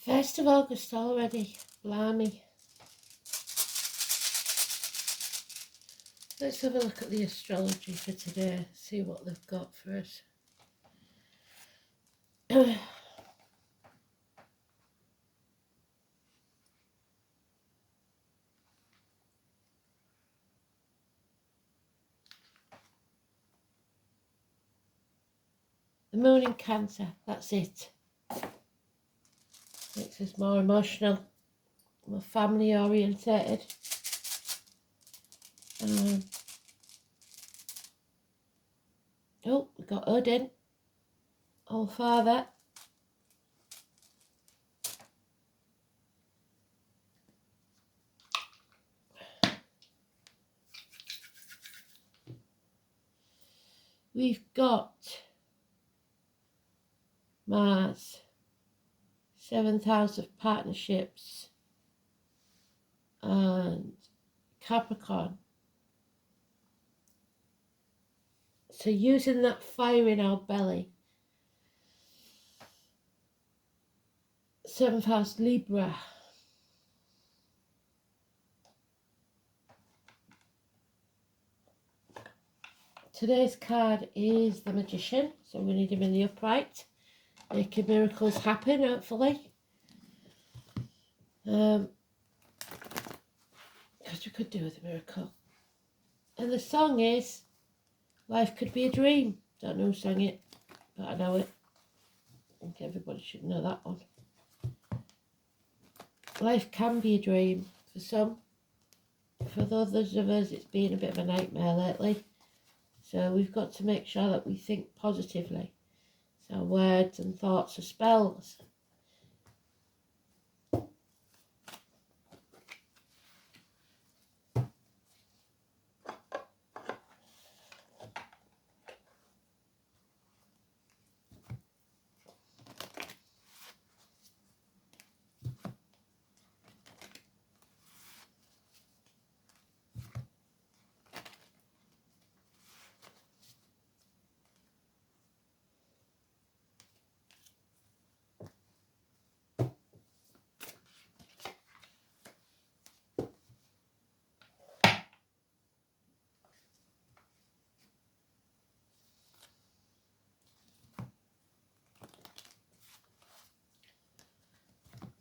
1st of August already, blimey. Let's have a look at the astrology for today, see what they've got for us. The moon in Cancer, that's it. Makes us more emotional, more family orientated. Oh, we got Odin, All Father. We've got Mars, 7th house of partnerships, and Capricorn. So using that fire in our belly. 7th house Libra. Today's card is the Magician, so we need him in the upright, making miracles happen, hopefully. Because we could do with a miracle. And the song is Life Could Be a Dream. Don't know who sang it, but I know it. I think everybody should know that one. Life can be a dream for some. For others of us, it's been a bit of a nightmare lately. So we've got to make sure that we think positively. So words and thoughts are spells.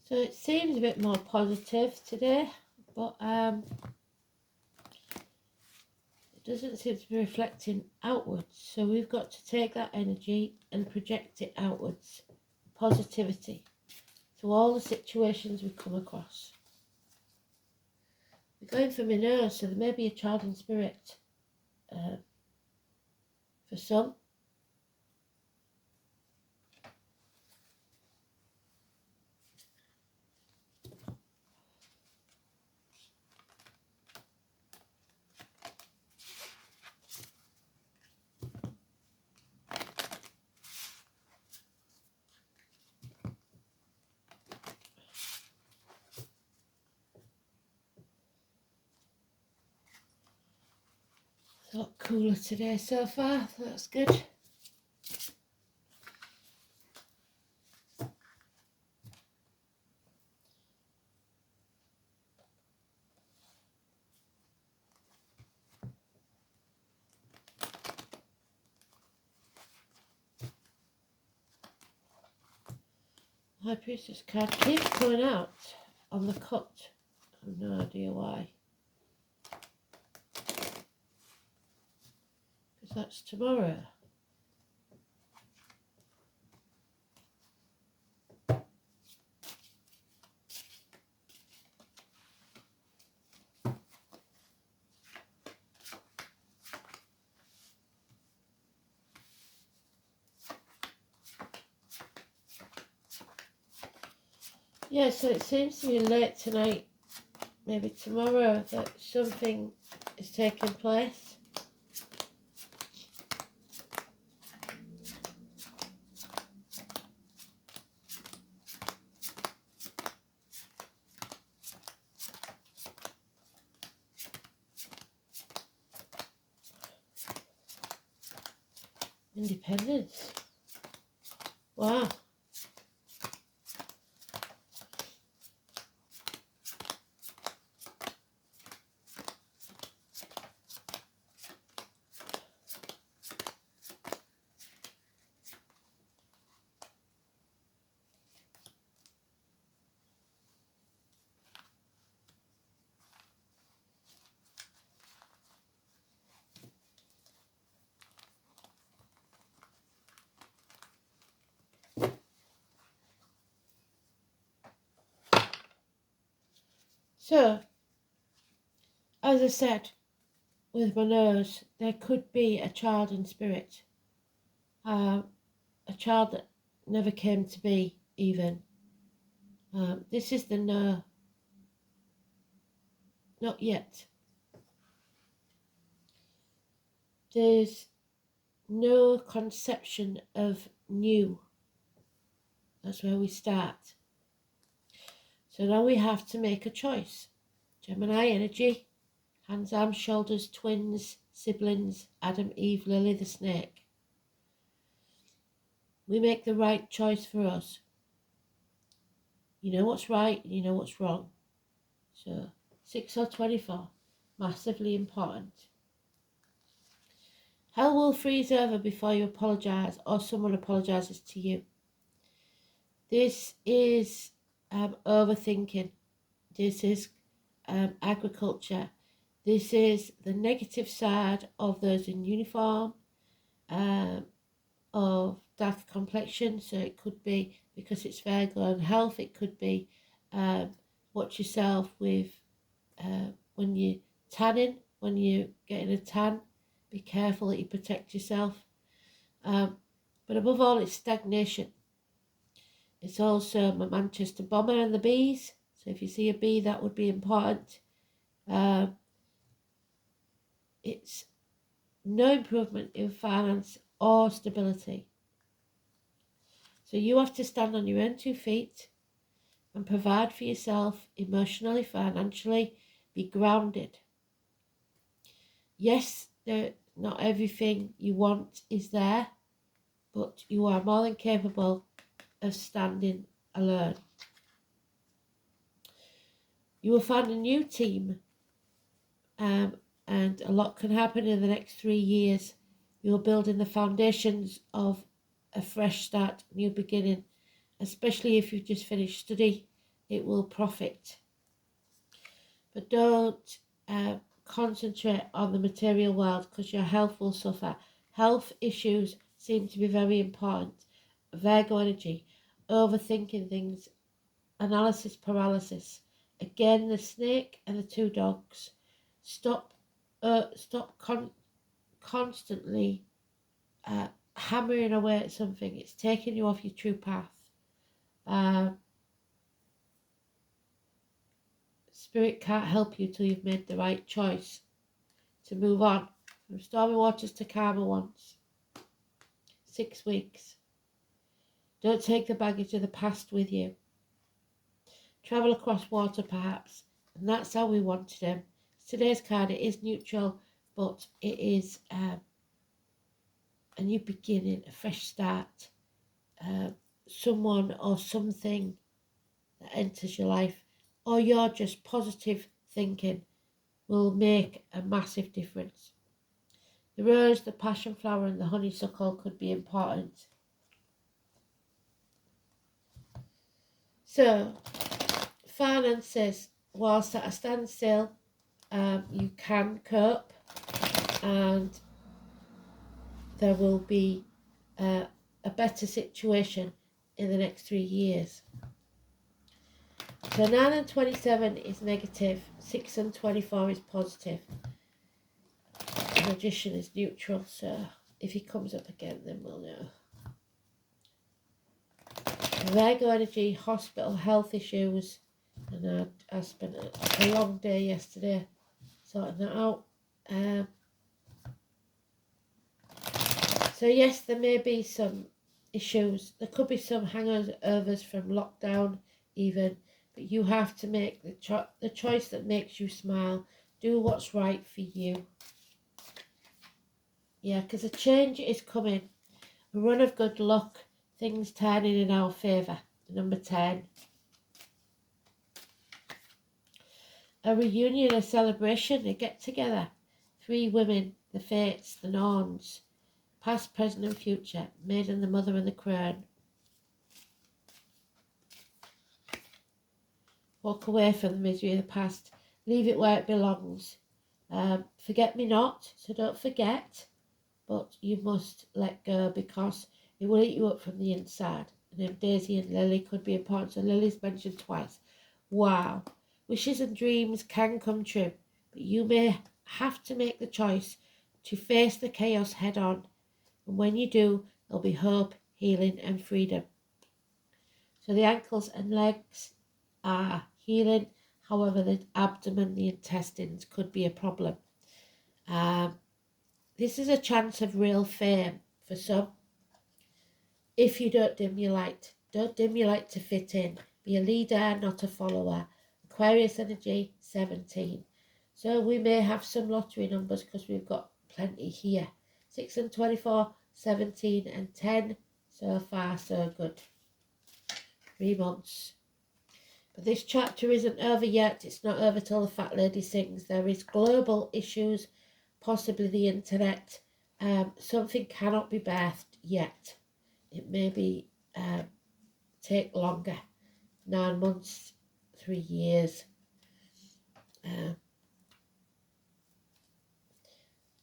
So it seems a bit more positive today, but it doesn't seem to be reflecting outwards. So we've got to take that energy and project it outwards. Positivity to all the situations we come across. We're going for Minot, so there may be a child in spirit for some. It's a lot cooler today so far, that's good. High Priestess card keeps coming out on the cut. I have no idea why. Because that's tomorrow. Yeah, so it seems to be late tonight, maybe tomorrow, that something is taking place. Independence. Wow. So, as I said, with my nose, there could be a child in spirit. A child that never came to be, even. This is the no. Not yet. There's no conception of new. That's where we start. So now we have to make a choice. Gemini energy, hands, arms, shoulders, twins, siblings, Adam, Eve, Lily the snake. We make the right choice for us. You know what's right, you know what's wrong. So 6 or 24, massively important. Hell will freeze over before you apologise or someone apologises to you. This is overthinking. This is agriculture. This is the negative side of those in uniform, of dark complexion. So it could be because it's Virgo and health. It could be watch yourself with when you're tanning, when you're getting a tan. Be careful that you protect yourself. But above all, it's stagnation. It's also my Manchester bomber and the bees. So if you see a bee, that would be important. It's no improvement in finance or stability. So you have to stand on your own 2 feet and provide for yourself emotionally, financially, be grounded. Yes, not everything you want is there, but you are more than capable of standing alone. You will find a new team, and a lot can happen in the next 3 years. You're building the foundations of a fresh start, new beginning, especially if you've just finished study. It will profit. But don't concentrate on the material world, because your health will suffer. Health issues seem to be very important. Virgo energy, overthinking things, analysis paralysis. Again, the snake and the 2 dogs. Stop constantly hammering away at something. It's taking you off your true path. Spirit can't help you till you've made the right choice to move on from stormy waters to calmer ones. 6 weeks. Don't take the baggage of the past with you. Travel across water perhaps, and that's how we wanted him. Today's card, it is neutral, but it is a new beginning, a fresh start. Someone or something that enters your life, or you're just positive thinking, will make a massive difference. The rose, the passion flower and the honeysuckle could be important. So, finances, whilst at a standstill, you can cope, and there will be a better situation in the next 3 years. So 9 and 27 is negative, 6 and 24 is positive. The Magician is neutral, so if he comes up again, then we'll know. Virgo energy, hospital, health issues, and I spent a long day yesterday sorting that out. So yes, there may be some issues. There could be some hangovers from lockdown even, but you have to make the choice that makes you smile. Do what's right for you. Yeah, because a change is coming. A run of good luck, things turning in our favour. Number 10. A reunion, a celebration, a get-together. 3 women, the fates, the norns. Past, present and future. Maiden, the mother and the crown. Walk away from the misery of the past. Leave it where it belongs. Forget me not, so don't forget. But you must let go, because it will eat you up from the inside. And then Daisy and Lily could be important. So Lily's mentioned twice. Wow. Wishes and dreams can come true, but you may have to make the choice to face the chaos head on. And when you do, there'll be hope, healing and freedom. So the ankles and legs are healing. However, the abdomen, the intestines could be a problem. This is a chance of real fame for some. If you don't dim your light, don't dim your light to fit in. Be a leader, not a follower. Aquarius energy, 17. So we may have some lottery numbers because we've got plenty here. 6 and 24, 17 and 10. So far, so good. 3 months. But this chapter isn't over yet. It's not over till the fat lady sings. There is global issues, possibly the internet. Something cannot be birthed yet. It may be take longer. 9 months, 3 years.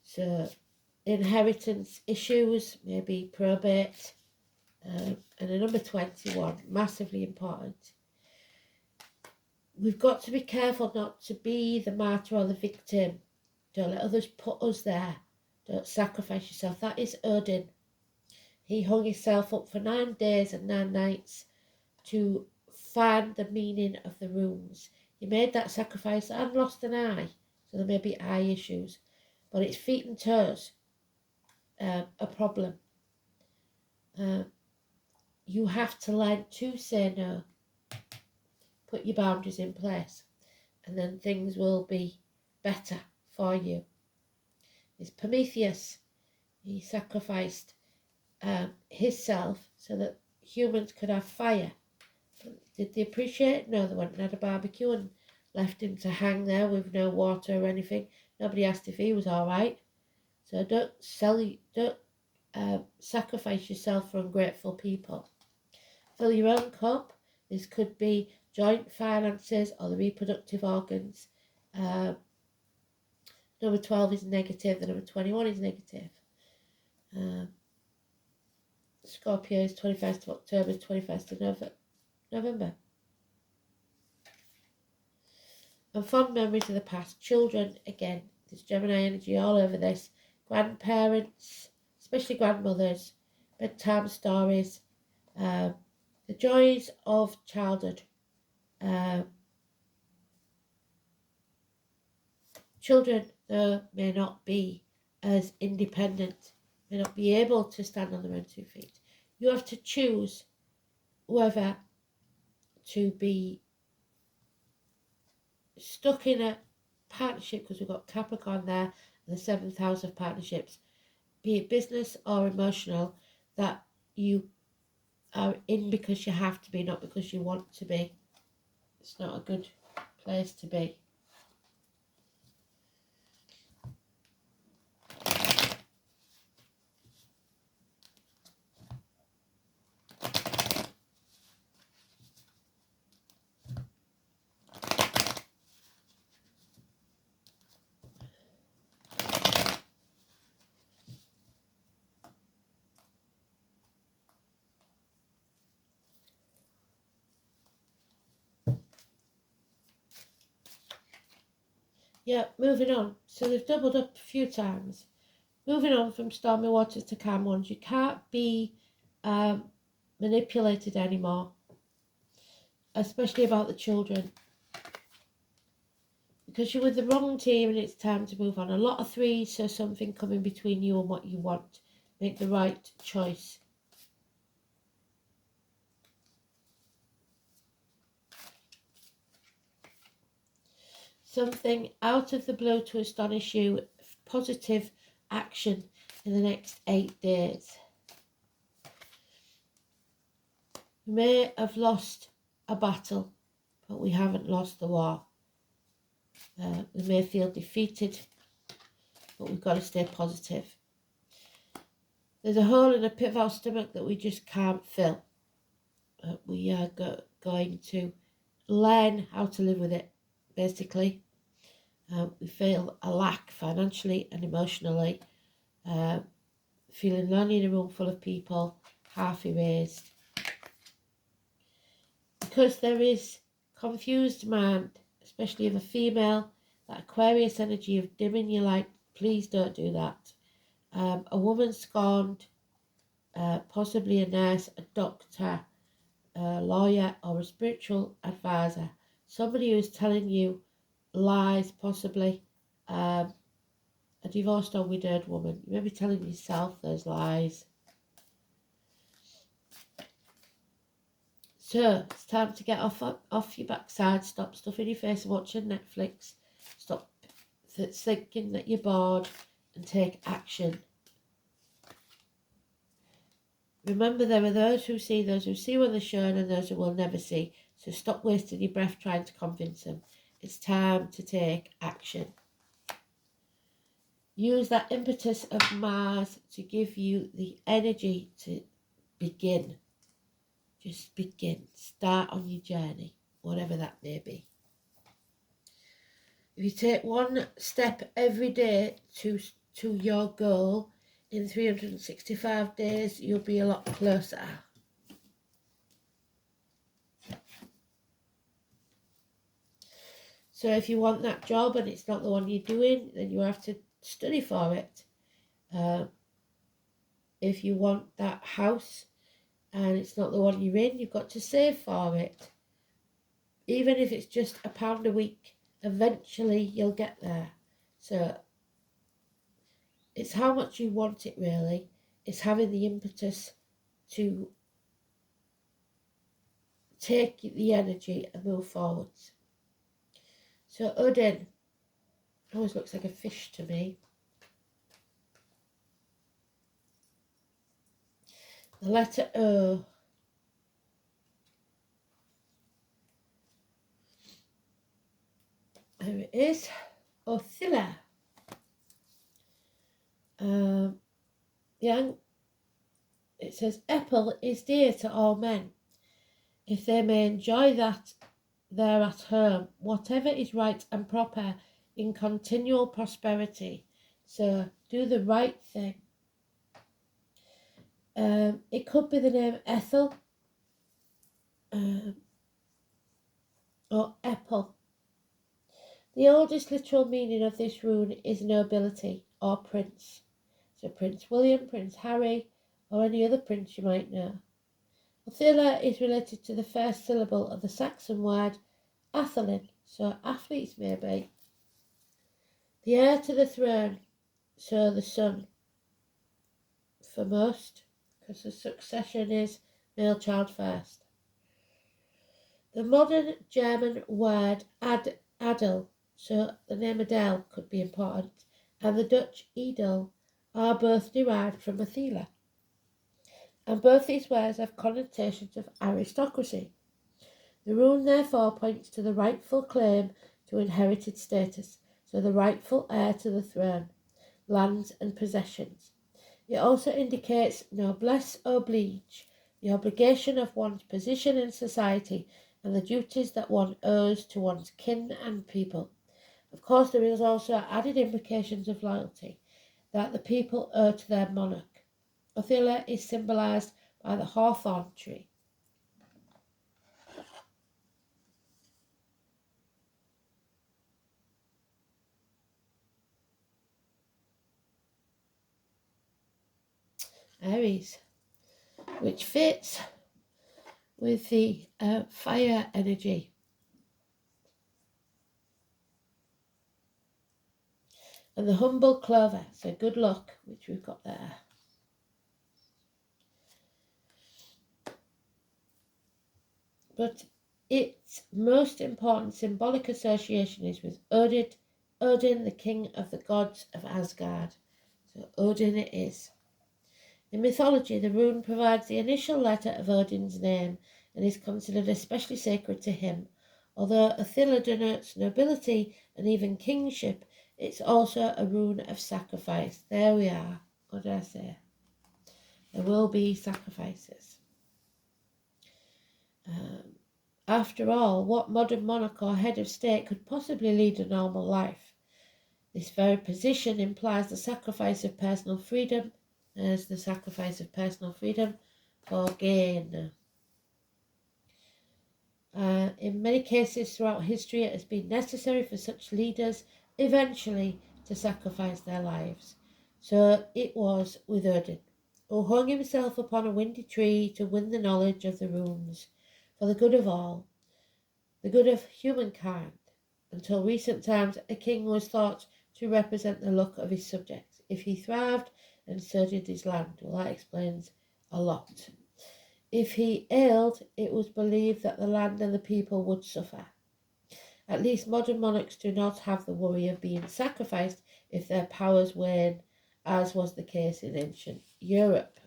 So inheritance issues, maybe probate. And a number 21, massively important. We've got to be careful not to be the martyr or the victim. Don't let others put us there. Don't sacrifice yourself. That is Odin. He hung himself up for 9 days and 9 nights to find the meaning of the runes. He made that sacrifice and lost an eye. So there may be eye issues. But it's feet and toes a problem. You have to learn to say no. Put your boundaries in place. And then things will be better for you. It's Prometheus. He sacrificed himself so that humans could have fire. Did they appreciate it? No, they went and had a barbecue and left him to hang there with no water or anything. Nobody asked if he was all right. So don't sacrifice yourself for ungrateful people. Fill your own cup. This could be joint finances or the reproductive organs. Number 12 is negative. The number 21 is negative. Scorpio is 21st of October, 21st of November. And fond memories of the past. Children, again, there's Gemini energy all over this. Grandparents, especially grandmothers, bedtime stories, the joys of childhood. Children, though, may not be as independent, may not be able to stand on their own 2 feet. You have to choose whether to be stuck in a partnership, because we've got Capricorn there and the 7th house of partnerships, be it business or emotional, that you are in because you have to be, not because you want to be. It's not a good place to be. Yeah, moving on. So they've doubled up a few times. Moving on from stormy waters to calm ones. You can't be manipulated anymore, especially about the children, because you're with the wrong team and it's time to move on. A lot of 3s, so something coming between you and what you want. Make the right choice. Something out of the blue to astonish you. Positive action in the next 8 days. We may have lost a battle, but we haven't lost the war. We may feel defeated, but we've got to stay positive. There's a hole in the pit of our stomach that we just can't fill. We are going to learn how to live with it, basically. We feel a lack financially and emotionally, feeling lonely in a room full of people, half erased. Because there is confused mind, especially if a female, that Aquarius energy of dimming your light, please don't do that. A woman scorned, possibly a nurse, a doctor, a lawyer, or a spiritual advisor, somebody who's telling you lies, possibly. A divorced or widowed woman, you may be telling yourself those lies. So it's time to get off your backside, stop stuffing your face and watching Netflix, stop thinking that you're bored, and take action. Remember, there are those who see when they're shown, and those who will never see. So stop wasting your breath trying to convince them. It's time to take action. Use that impetus of Mars to give you the energy to begin. Just begin. Start on your journey, whatever that may be. If you take one step every day to your goal, in 365 days, you'll be a lot closer. So if you want that job and it's not the one you're doing, then you have to study for it. If you want that house and it's not the one you're in, you've got to save for it. Even if it's just £1 a week, eventually you'll get there. So it's how much you want it, really. It's having the impetus to take the energy and move forwards. So Odin always looks like a fish to me. The letter O. There it is. Othila. It says, Apple is dear to all men. If they may enjoy that there at home, whatever is right and proper in continual prosperity. So do the right thing. It could be the name Ethel or Apple. The oldest literal meaning of this rune is nobility or prince. So Prince William, Prince Harry, or any other prince you might know. Othila is related to the first syllable of the Saxon word athelin, so athletes maybe. The heir to the throne, so the son for most, because the succession is male child first. The modern German word Adel, so the name Adele could be important, and the Dutch Edel are both derived from Othila. And both these words have connotations of aristocracy. The rune therefore points to the rightful claim to inherited status, so the rightful heir to the throne, lands and possessions. It also indicates noblesse oblige, the obligation of one's position in society and the duties that one owes to one's kin and people. Of course, there is also added implications of loyalty that the people owe to their monarch. Othila is symbolised by the hawthorn tree. Aries, which fits with the fire energy. And the humble clover, so good luck, which we've got there. But its most important symbolic association is with Odin, the king of the gods of Asgard. So Odin it is. In mythology, the rune provides the initial letter of Odin's name and is considered especially sacred to him. Although Othila denotes nobility and even kingship, it's also a rune of sacrifice. There we are. What did I say? There will be sacrifices. After all, what modern monarch or head of state could possibly lead a normal life? This very position implies the sacrifice of personal freedom. There's the sacrifice of personal freedom for gain. In many cases throughout history, it has been necessary for such leaders eventually to sacrifice their lives. So it was with Odin, who hung himself upon a windy tree to win the knowledge of the runes for the good of all, the good of humankind. Until recent times, a king was thought to represent the luck of his subjects. If he thrived, and so did his land. Well, that explains a lot. If he ailed, it was believed that the land and the people would suffer. At least modern monarchs do not have the worry of being sacrificed if their powers wane, as was the case in ancient Europe.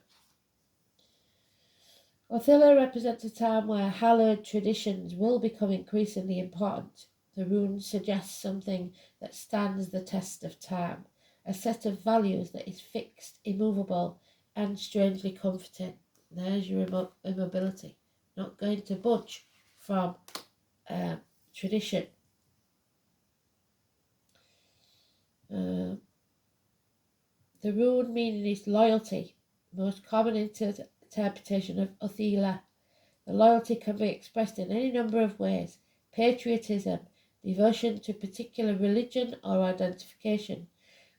Othilla represents a time where hallowed traditions will become increasingly important. The rune suggests something that stands the test of time, a set of values that is fixed, immovable, and strangely comforting. There's your immobility, not going to budge from tradition. The rune meaning is loyalty, most common interpretation of Othila. The loyalty can be expressed in any number of ways: patriotism, devotion to particular religion or identification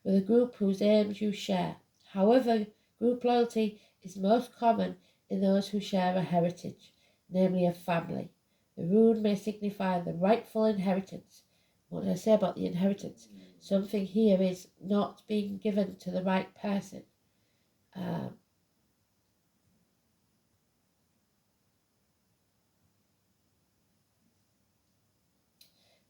with a group whose aims you share. However, group loyalty is most common in those who share a heritage, namely a family. The rune may signify the rightful inheritance. What did I say about the inheritance? Something here is not being given to the right person.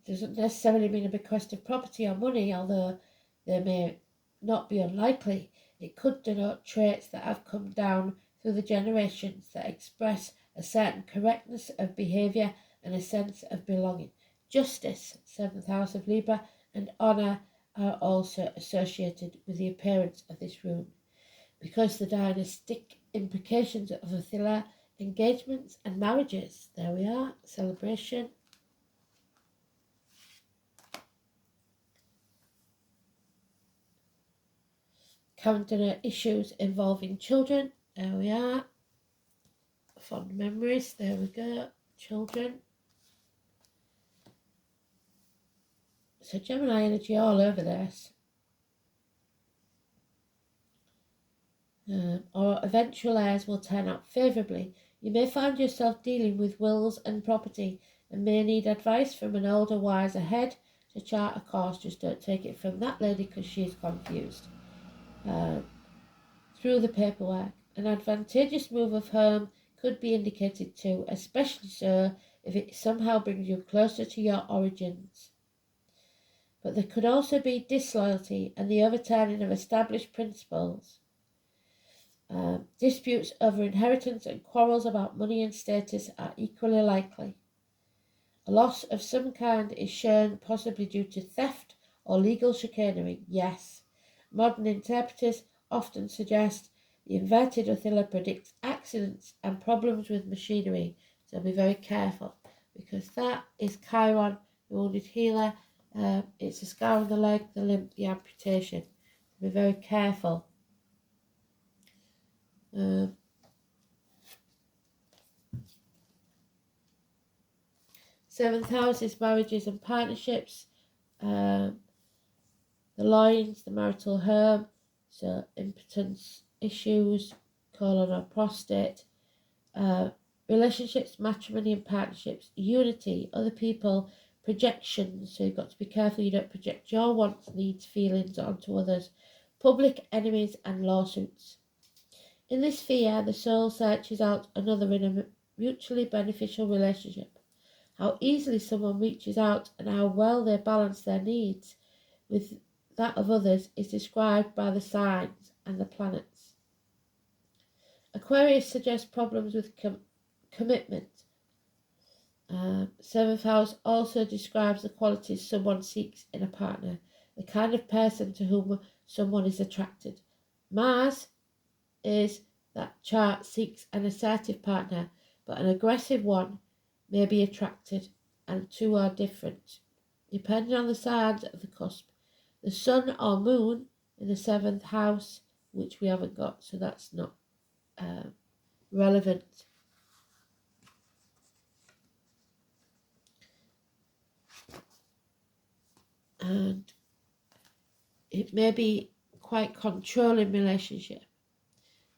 Doesn't necessarily mean a bequest of property or money, although they may not be unlikely. It could denote traits that have come down through the generations that express a certain correctness of behaviour and a sense of belonging. Justice, 7th house of Libra, and honour are also associated with the appearance of this rune. Because the dynastic implications of Othilla, engagements and marriages. There we are, celebration. Counter issues involving children. There we are. Fond memories. There we go. Children. So Gemini energy all over this. Or eventual heirs will turn out favourably. You may find yourself dealing with wills and property and may need advice from an older, wiser head to chart a course. Just don't take it from that lady because she's confused. Through the paperwork, an advantageous move of home could be indicated too, especially so if it somehow brings you closer to your origins. But there could also be disloyalty and the overturning of established principles. Disputes over inheritance and quarrels about money and status are equally likely. A loss of some kind is shown, possibly due to theft or legal chicanery. Yes, modern interpreters often suggest the inverted Othilla predicts accidents and problems with machinery, so be very careful, because that is Chiron, the wounded healer. It's a scar on the leg, the limb, the amputation. Be very careful. Seventh house is marriages and partnerships. The loins, the marital home, so impotence issues, colon or prostate. Relationships, matrimony and partnerships, unity, other people, projections, so you've got to be careful you don't project your wants, needs, feelings onto others. Public enemies and lawsuits. In this sphere, the soul searches out another in a mutually beneficial relationship. How easily someone reaches out and how well they balance their needs with that of others is described by the signs and the planets. Aquarius suggests problems with commitment. 7th house also describes the qualities someone seeks in a partner, the kind of person to whom someone is attracted. Mars is that chart seeks an assertive partner, but an aggressive one may be attracted, and two are different, depending on the signs of the cusp. The sun or moon in the 7th house, which we haven't got, so that's not relevant. and it may be quite controlling relationship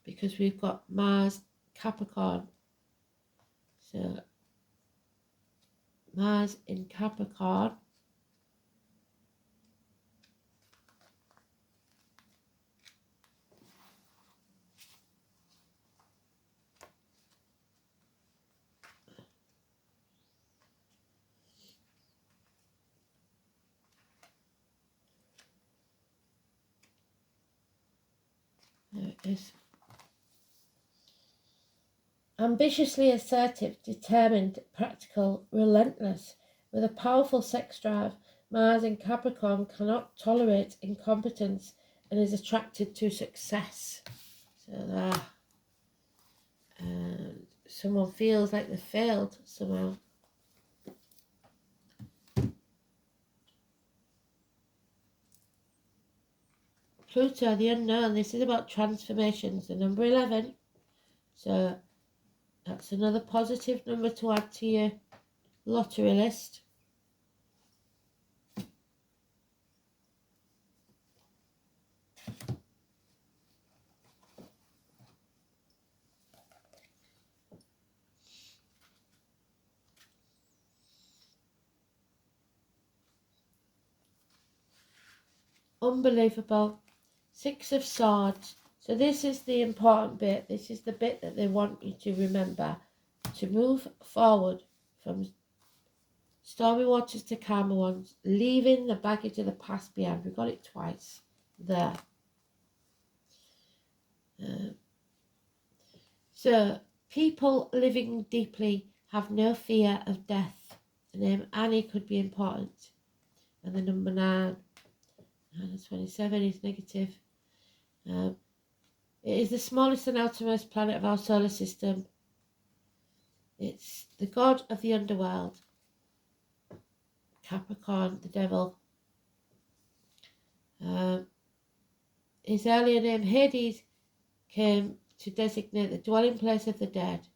because we've got Mars Capricorn. So Mars in Capricorn is ambitiously assertive, determined, practical, relentless. With a powerful sex drive, Mars in Capricorn cannot tolerate incompetence and is attracted to success. So there. And someone feels like they failed somehow. Pluto, the unknown. This is about transformations. The number 11. So that's another positive number to add to your lottery list. Unbelievable. 6 of Swords. So this is the important bit. This is the bit that they want you to remember. To move forward from stormy waters to calmer ones, leaving the baggage of the past behind. We got it twice there. So people living deeply have no fear of death. The name Annie could be important. And the number 9 and 27 is negative. It is the smallest and outermost planet of our solar system. It's the god of the underworld. Capricorn, the devil. His earlier name, Hades, came to designate the dwelling place of the dead.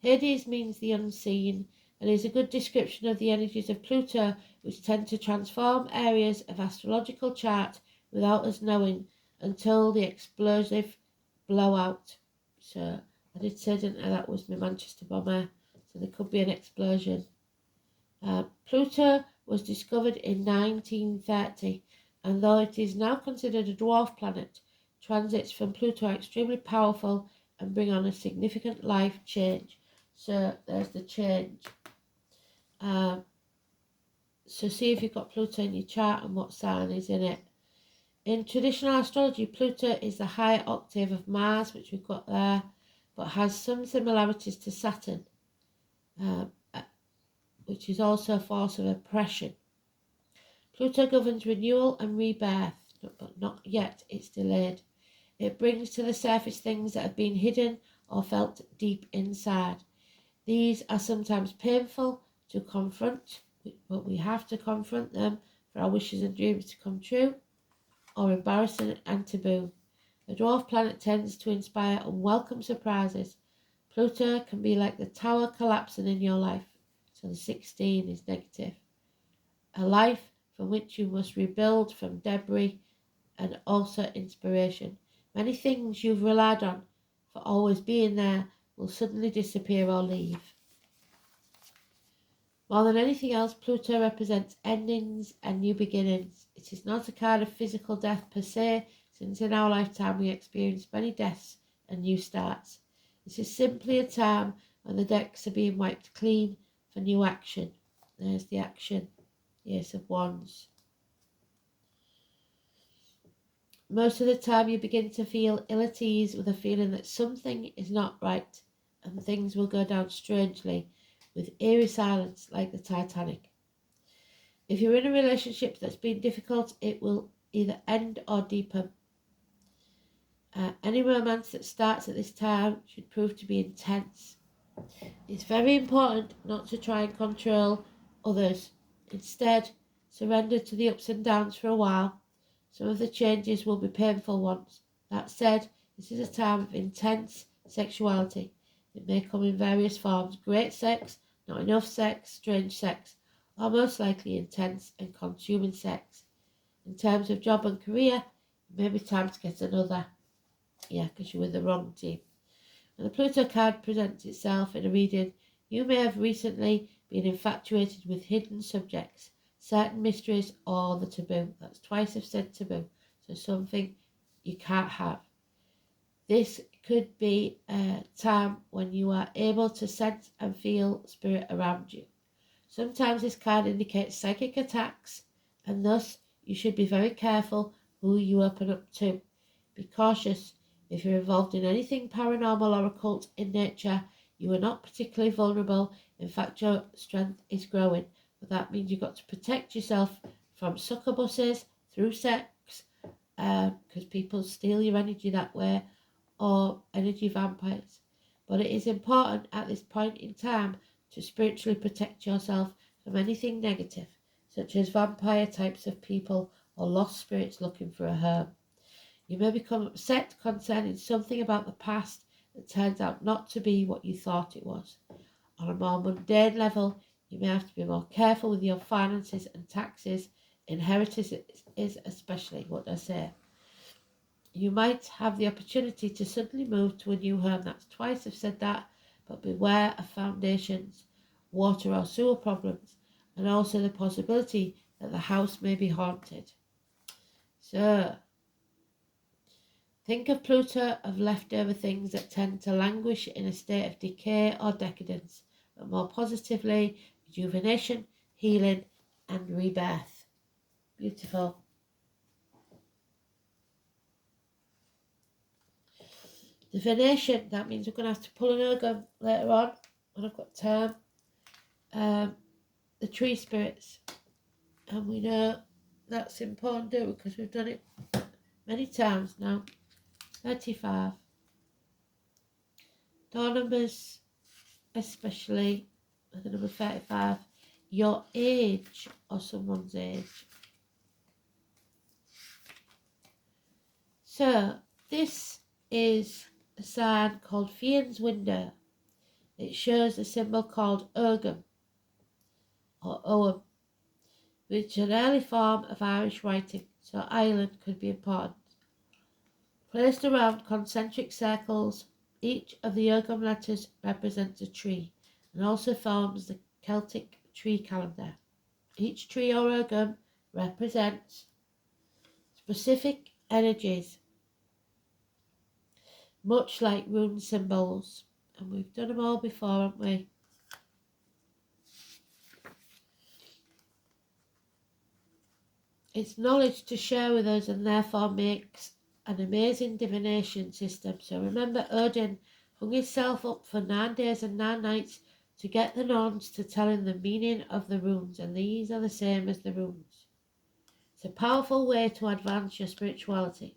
Hades means the unseen and is a good description of the energies of Pluto, which tend to transform areas of astrological chart without us knowing until the explosive blowout. So I did say, didn't I, that was my Manchester bomber. So there could be an explosion. Pluto was discovered in 1930, and though it is now considered a dwarf planet, transits from Pluto are extremely powerful and bring on a significant life change. So there's the change. So see if you've got Pluto in your chart and what sign is in it. In traditional astrology, Pluto is the higher octave of Mars, which we've got there, but has some similarities to Saturn, which is also a force of oppression. Pluto governs renewal and rebirth, but not yet, it's delayed. It brings to the surface things that have been hidden or felt deep inside. These are sometimes painful to confront, but we have to confront them for our wishes and dreams to come true, or embarrassing and taboo. The dwarf planet tends to inspire unwelcome surprises. Pluto can be like the tower collapsing in your life. So the 16 is negative. A life from which you must rebuild from debris and also inspiration. Many things you've relied on for always being there will suddenly disappear or leave. More than anything else, Pluto represents endings and new beginnings. It is not a kind of physical death per se, since in our lifetime we experience many deaths and new starts. This is simply a time when the decks are being wiped clean for new action. There's the action, the Ace of Wands. Most of the time you begin to feel ill at ease with a feeling that something is not right and things will go down strangely with eerie silence like the Titanic. If you're in a relationship that's been difficult, it will either end or deepen. Any romance that starts at this time should prove to be intense. It's very important not to try and control others. Instead, surrender to the ups and downs for a while. Some of the changes will be painful ones. That said, this is a time of intense sexuality. It may come in various forms: great sex, not enough sex, strange sex, or most likely intense and consuming sex. In terms of job and career, it may be time to get another. Yeah, because you're with the wrong team. When the Pluto card presents itself in a reading, you may have recently been infatuated with hidden subjects, certain mysteries, or the taboo. That's twice I've said taboo. So something you can't have. This could be a time when you are able to sense and feel spirit around you. Sometimes this card indicates psychic attacks, and thus you should be very careful who you open up to. Be cautious. If you're involved in anything paranormal or occult in nature, you are not particularly vulnerable. In fact, your strength is growing. But that means you've got to protect yourself from succubuses through sex, because people steal your energy that way, or energy vampires. But it is important at this point in time to spiritually protect yourself from anything negative, such as vampire types of people or lost spirits looking for a home. You may become upset concerning something about the past that turns out not to be what you thought it was. On a more mundane level, you may have to be more careful with your finances and taxes. Inheritance is especially what I say. You might have the opportunity to suddenly move to a new home. That's twice I've said that, but beware of foundations, water or sewer problems, and also the possibility that the house may be haunted. So, think of Pluto of leftover things that tend to languish in a state of decay or decadence, but more positively, rejuvenation, healing, and rebirth. Beautiful. Divination, that means we're going to have to pull an Urgon later on when I've got time. The tree spirits, and we know that's important, do it, because we've done it many times now. 35. Door numbers, especially the number 35, your age or someone's age. So this is a sign called Fian's Window. It shows a symbol called Urgum or Ogham, which is an early form of Irish writing, so Ireland could be important. Placed around concentric circles, each of the Ogham letters represents a tree and also forms the Celtic tree calendar. Each tree or Ogham represents specific energies, much like rune symbols. And we've done them all before, haven't we? It's knowledge to share with us and therefore makes an amazing divination system. So remember, Odin hung himself up for 9 days and 9 nights to get the Norns to tell him the meaning of the runes, and these are the same as the runes. It's a powerful way to advance your spirituality.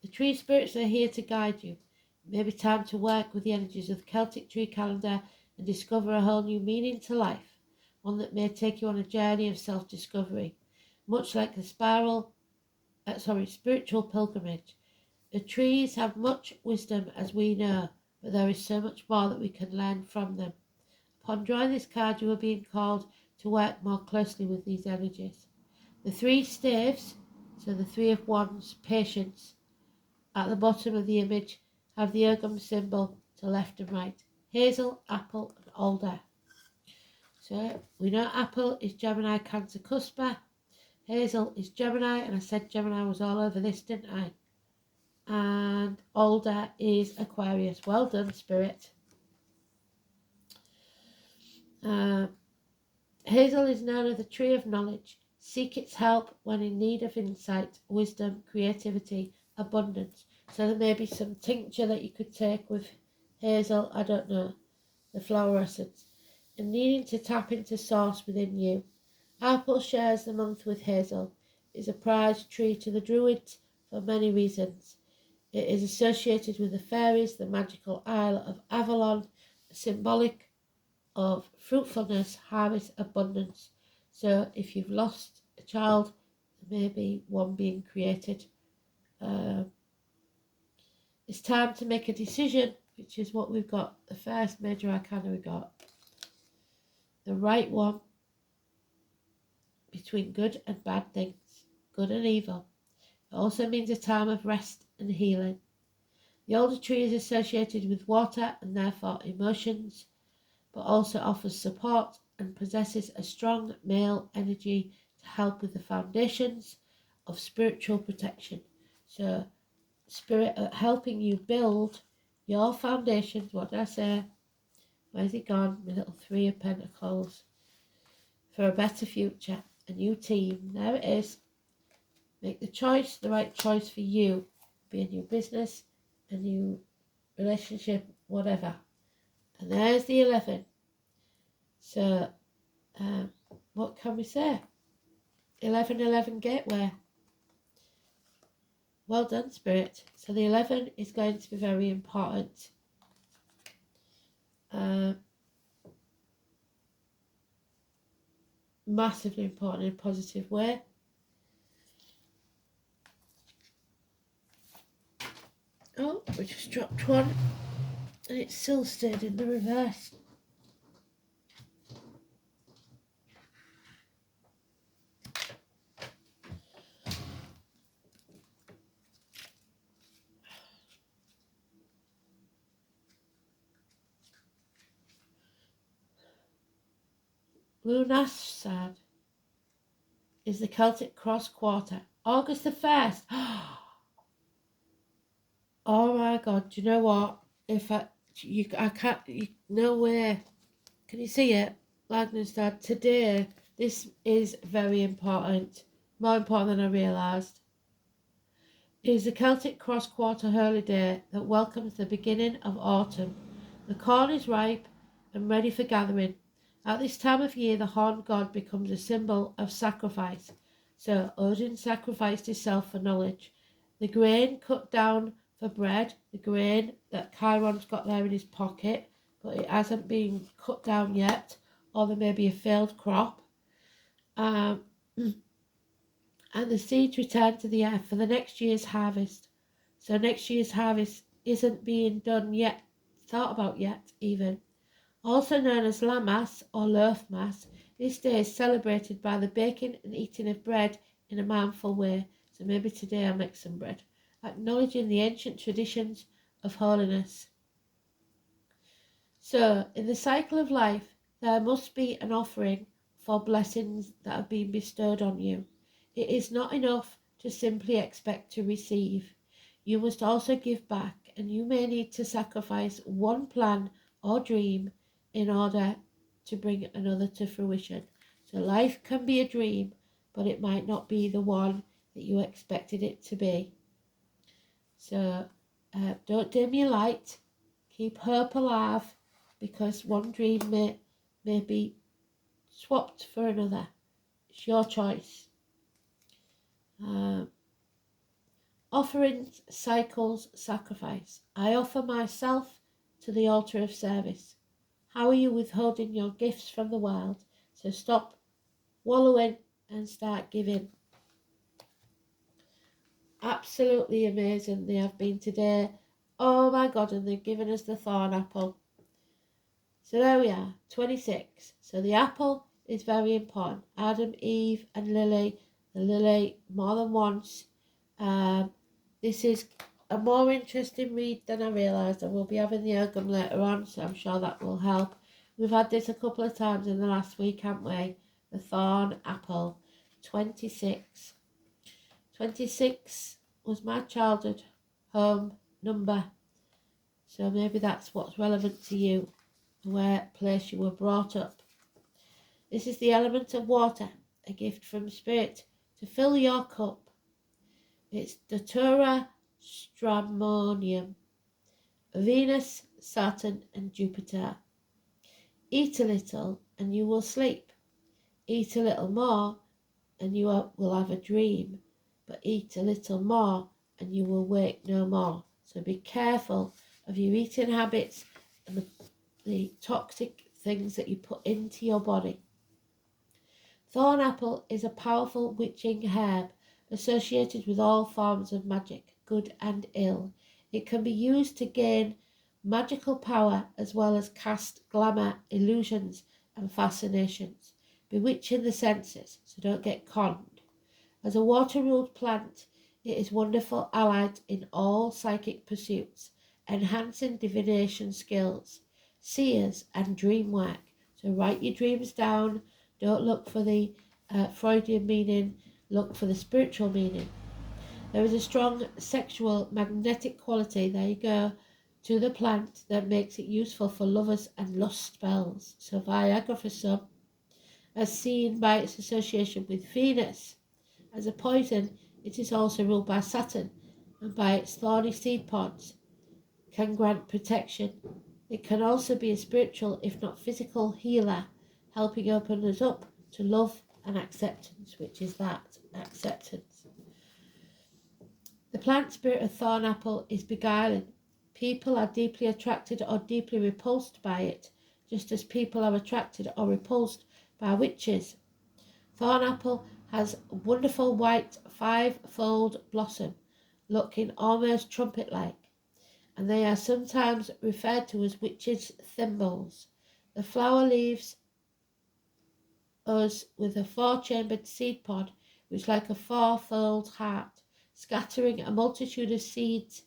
The tree spirits are here to guide you. It may be time to work with the energies of the Celtic tree calendar and discover a whole new meaning to life, one that may take you on a journey of self-discovery, much like the spiritual pilgrimage. The trees have much wisdom, as we know, but there is so much more that we can learn from them. Upon drawing this card, you are being called to work more closely with these energies. The 3 staves, so the 3 of Wands, patience, at the bottom of the image have the Ogham symbol to left and right. Hazel, apple, and alder. So we know apple is Gemini, Cancer, Cusper. Hazel is Gemini, and I said Gemini was all over this, didn't I? And alder is Aquarius. Well done, Spirit. Hazel is known as the tree of knowledge. Seek its help when in need of insight, wisdom, creativity, abundance. So there may be some tincture that you could take with hazel, I don't know, the flower essence, and needing to tap into source within you. Apple shares the month with hazel. It is a prized tree to the Druids for many reasons. It is associated with the fairies, the magical Isle of Avalon, symbolic of fruitfulness, harvest, abundance. So if you've lost a child, there may be one being created. It's time to make a decision, which is what we've got. The first major arcana we got. The right one. between good and bad things, good and evil. It also means a time of rest and healing. The older tree is associated with water and therefore emotions, but also offers support and possesses a strong male energy to help with the foundations of spiritual protection. So, spirit helping you build your foundations. What did I say? Where's he gone? My little Three of Pentacles. For a better future, a new team. There it is. Make the choice, the right choice for you. Be a new business, a new relationship, whatever. And there's the 11. So, what can we say? 1111 gateway. Well done, Spirit. So the 11 is going to be very important. Massively important in a positive way. Oh, we just dropped one. And it still stayed in the reverse. Lughnasadh is the Celtic cross quarter. August the 1st. Oh my God, do you know what? I can't, no way. Can you see it? Lughnasadh, today, this is very important. More important than I realised. It is the Celtic cross quarter holiday that welcomes the beginning of autumn. The corn is ripe and ready for gathering. At this time of year, the horned god becomes a symbol of sacrifice. So Odin sacrificed himself for knowledge. The grain cut down for bread, the grain that Chiron's got there in his pocket, but it hasn't been cut down yet, or there may be a failed crop. And the seeds return to the earth for the next year's harvest. So next year's harvest isn't being done yet, thought about yet even. Also known as Lammas or Loaf Mass, this day is celebrated by the baking and eating of bread in a mindful way. So maybe today I'll make some bread, acknowledging the ancient traditions of holiness. So in the cycle of life, there must be an offering for blessings that have been bestowed on you. It is not enough to simply expect to receive. You must also give back, and you may need to sacrifice one plan or dream in order to bring another to fruition. So life can be a dream, but it might not be the one that you expected it to be. So don't dim your light. Keep hope alive, because one dream may be swapped for another. It's your choice. Offerings, cycles, sacrifice. I offer myself to the altar of service. How are you withholding your gifts from the world? So stop wallowing and start giving. Absolutely amazing they have been today. Oh my God, and they've given us the thorn apple. So there we are, 26. So the apple is very important. Adam, Eve and Lily. The lily more than once. This is a more interesting read than I realised. I will be having the Urgum later on, so I'm sure that will help. We've had this a couple of times in the last week, haven't we? The thorn apple. 26. 26 was my childhood home number. So maybe that's what's relevant to you, where place you were brought up. This is the element of water, a gift from Spirit to fill your cup. It's Datura Stramonium, Venus, Saturn and Jupiter. Eat a little and you will sleep. Eat a little more and you will have a dream. But eat a little more and you will wake no more. So be careful of your eating habits and the toxic things that you put into your body. Thorn apple is a powerful witching herb associated with all forms of magic, good and ill. It can be used to gain magical power as well as cast glamour, illusions and fascinations. bewitching the senses, so don't get conned. As a water-ruled plant, it is wonderful allied in all psychic pursuits, enhancing divination skills, seers and dream work. So write your dreams down. Don't look for the Freudian meaning, look for the spiritual meaning. There is a strong sexual magnetic quality, there you go, to the plant that makes it useful for lovers and lust spells. So Viagra for some, as seen by its association with Venus. As a poison, it is also ruled by Saturn, and by its thorny seed pods can grant protection. It can also be a spiritual, if not physical, healer, helping open us up to love and acceptance, which is that acceptance. The plant spirit of thornapple is beguiling. People are deeply attracted or deeply repulsed by it, just as people are attracted or repulsed by witches. Thornapple has a wonderful white five-fold blossom, looking almost trumpet-like, and they are sometimes referred to as witches' thimbles. The flower leaves us with a four-chambered seed pod, which is like a four-fold heart, scattering a multitude of seeds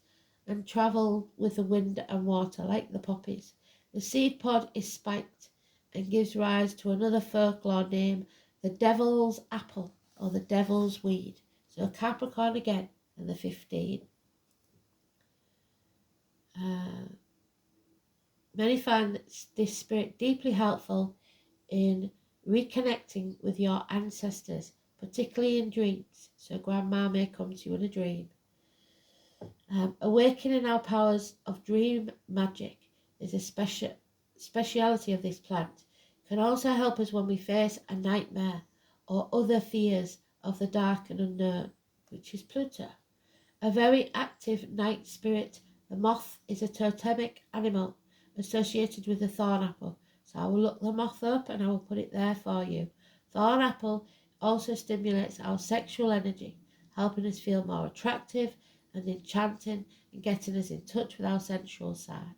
and travel with the wind and water like the poppies. The seed pod is spiked and gives rise to another folklore name, the devil's apple or the devil's weed. So Capricorn again and the 15. Many find this spirit deeply helpful in reconnecting with your ancestors, particularly in dreams. So grandma may come to you in a dream. Awakening our powers of dream magic is a speciality of this plant. It can also help us when we face a nightmare or other fears of the dark and unknown, which is Pluto. A very active night spirit, the moth is a totemic animal associated with the thornapple. So I will look the moth up and I will put it there for you. Thornapple also stimulates our sexual energy, helping us feel more attractive and enchanting and getting us in touch with our sensual side.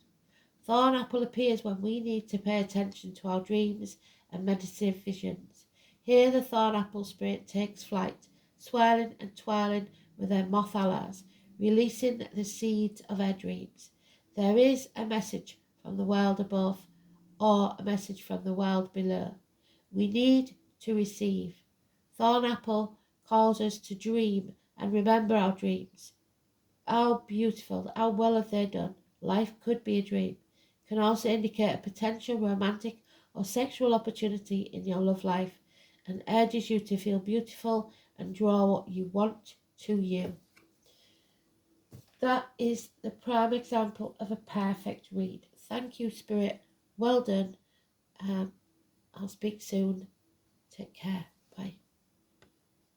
Thornapple appears when we need to pay attention to our dreams and meditative visions. Here the thornapple spirit takes flight, swirling and twirling with their moth allies, releasing the seeds of our dreams. There is a message from the world above or a message from the world below. We need to receive. Thornapple calls us to dream and remember our dreams. How beautiful, how well have they done? Life could be a dream. Can also indicate a potential romantic or sexual opportunity in your love life and urges you to feel beautiful and draw what you want to you. That is the prime example of a perfect read. Thank you, Spirit. Well done. I'll speak soon. Take care.